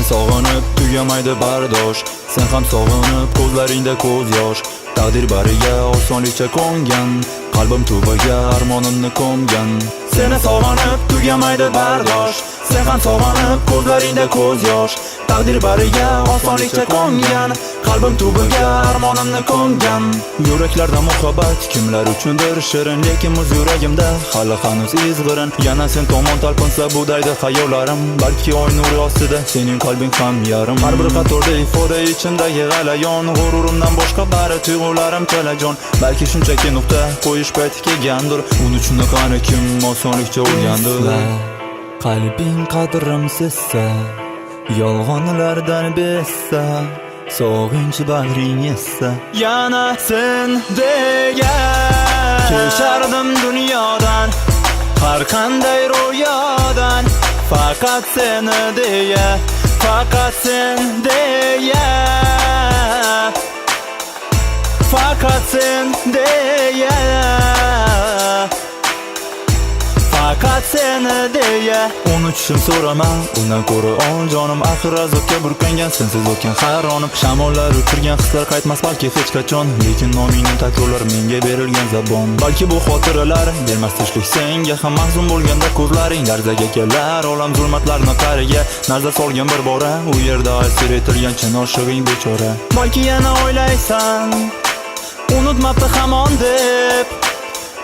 Seni sog'inib tugamaydi bardosh, sen ham sog'inib ko'zlaringda ko'z yosh. Taqdir bariga osonlikcha qo'ngan, qalbim tubiga armonimni ko'mgan. Seni sog'inib tugamaydi bardosh, sen ham sog'inib ko'zlaringda ko'z yosh. Taqdir bariga osonlikcha qo'ngan, qalbim tubiga armonimni ko'mgan. Yuraklarda muhabbat kimlar uchundir shirin, lekin muz yuragimda hali hanuz izg'irin. Yana sen tomon talpinsa budaydi xayollarim, balki oy nuri ostida sening qalbing ham yarim. Har bir qatorda ifoda ichimdagi g'alayon, g'ururimdan boshqa bari tuyg'ularim talajon. Balki shunchaki nuqta qo'yish payti kelgandir, uni shuni qani kim osonlikcha o'rgandir. Qalbing qadrim sezsa, yolg'onlardan bezsa, sog'inch bag'ring essa. Yana sen degan keshardim dunyodan, har qanday ro'yodan. Faqat seni deya, faqat sen deya, faqat sen deya, faqat seni deya. Unutishim so'rama, undan ko'ra ol jonim. Axir azobga burkangan sensiz o'tgan har onim. Shamollar uchirgan hislar qaytmas balki hech qachon, lekin nomingni takrorlar menga berilgan zabon. Balki bu xotiralar bermas tinchlik senga, ham mahzun bo'lganda ko'zlaring larzaga kelar. Olam zulmatlarni qariga nazar solgan bir bora, u yerda asir etilgan chin oshig'ing bechora. Balki yana o'ylaysan, unutmabdi hamon deb,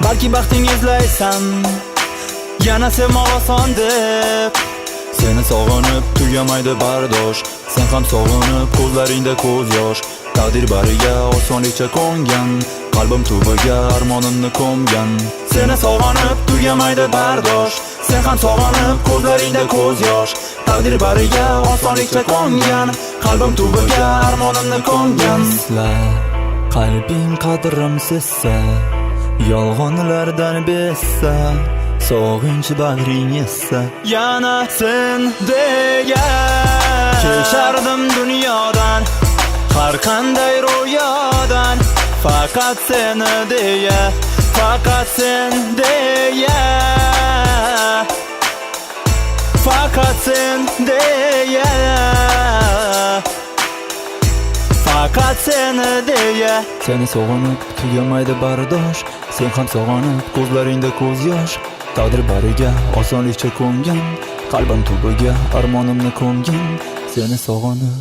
balki baxting izlaysan, yana sevmoq oson deb. Seni sog'inib tugamaydi bardosh, sen ham sog'inib ko'zlaringda ko'z yosh. Taqdir bariga osonlikcha qo'ngan, qalbim tubiga armonimni ko'mgan. Seni sog'inib tugamaydi bardosh, sen ham sog'inib ko'zlaringda ko'z yosh. Taqdir bariga osonlikcha qo'ngan, qalbim tubiga armonimni ko'mgan. Qalbing qadrim sezsa, yolg'onlardan bezsa, sog'inch bag'ring essa. Yana sen degan keshardim dunyodan, har qanday ro'yodan. Faqat seni deya, faqat sen deya, faqat sen deya, faqat seni deya. Seni sog'inib tugamaydi bardosh, sen ham sog'inib ko'zlaringda ko'z yosh. Taqdir bariga osonlikcha qo'ngan, qalbim tubiga armonimni ko'mgan. Seni sog'inib